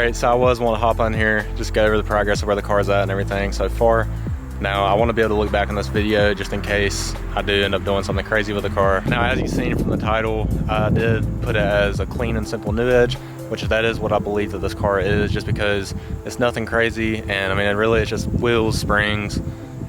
Alright, so I was wanting to hop on here, just go over the progress of where the car's at and everything so far. Now, I want to be able to look back on this video just in case I do end up doing something crazy with the car. Now, as you've seen from the title, I did put it as a clean and simple new edge, which that is what I believe that this car is, just because it's nothing crazy. And I mean, really, it's just wheels, springs,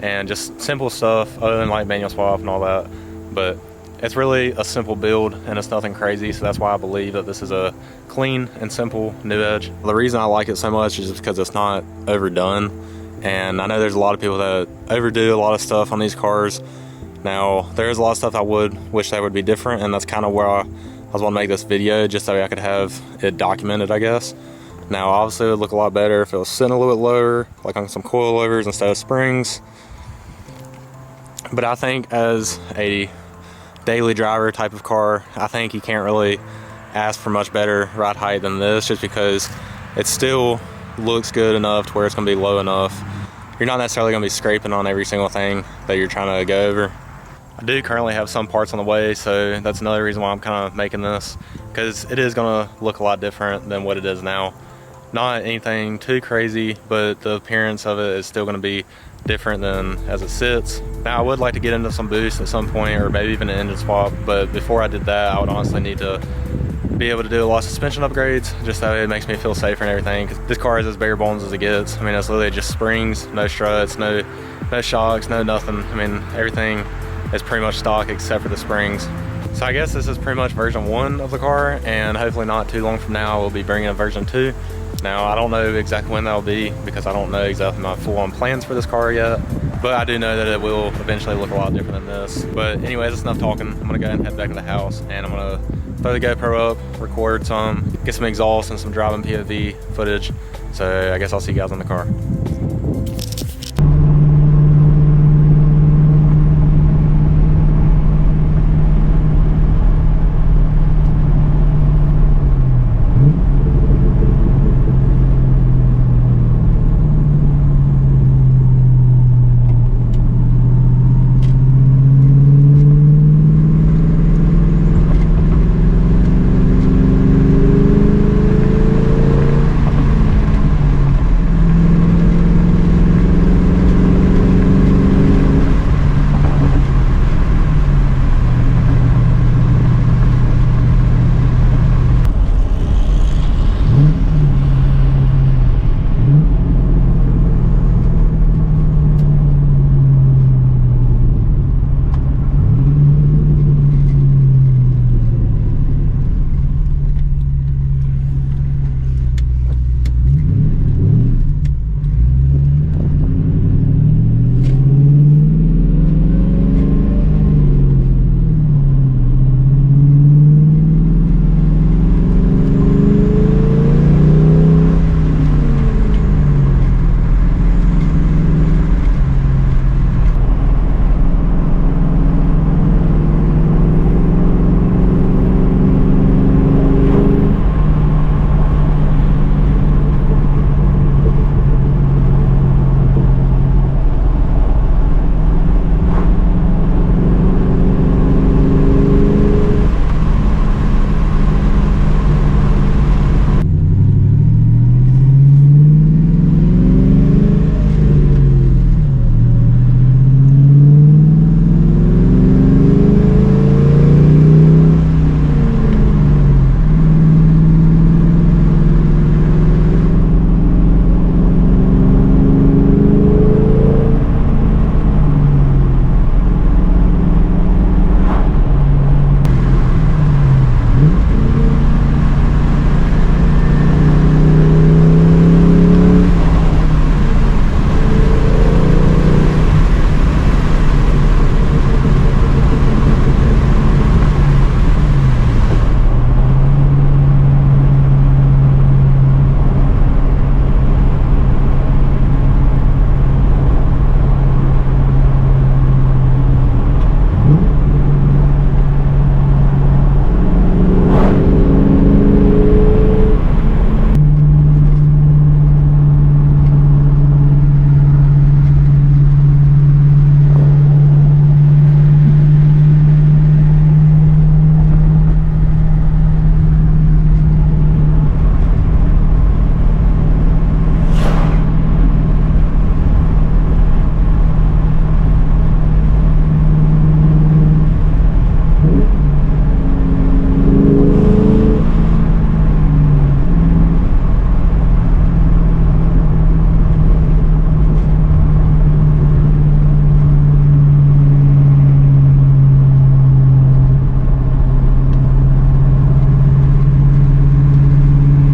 and just simple stuff other than like manual swap and all that. But it's really a simple build and it's nothing crazy, so that's why I believe that this is a clean and simple new edge. The reason I like it so much is just because it's not overdone. And I know there's a lot of people that overdo a lot of stuff on these cars. Now, there's a lot of stuff I would wish that would be different, and that's kind of where I was wanting to make this video, just so I could have it documented, I guess. Now, obviously, it would look a lot better if it was sitting a little bit lower, like on some coilovers instead of springs. But I think as a daily driver type of car, I think you can't really ask for much better ride height than this, just because it still looks good enough to where it's going to be low enough. You're not necessarily going to be scraping on every single thing that you're trying to go over. I do currently have some parts on the way, so that's another reason why I'm kind of making this, because it is going to look a lot different than what it is now. Not anything too crazy, but the appearance of it is still going to be different than as it sits. Now, I would like to get into some boost at some point, or maybe even an engine swap, but before I did that, I would honestly need to be able to do a lot of suspension upgrades, just so it makes me feel safer and everything, because this car is as bare bones as it gets. I mean, it's literally just springs, no struts, no shocks, no nothing. I mean, everything is pretty much stock except for the springs. So I guess this is pretty much version 1 of the car, and hopefully not too long from now we'll be bringing a version 2. Now, I don't know exactly when that'll be, because I don't know exactly my full-on plans for this car yet, but I do know that it will eventually look a lot different than this. But anyways, that's enough talking. I'm gonna go ahead and head back to the house, and I'm gonna throw the GoPro up, record some, get some exhaust and some driving POV footage. So I guess I'll see you guys in the car.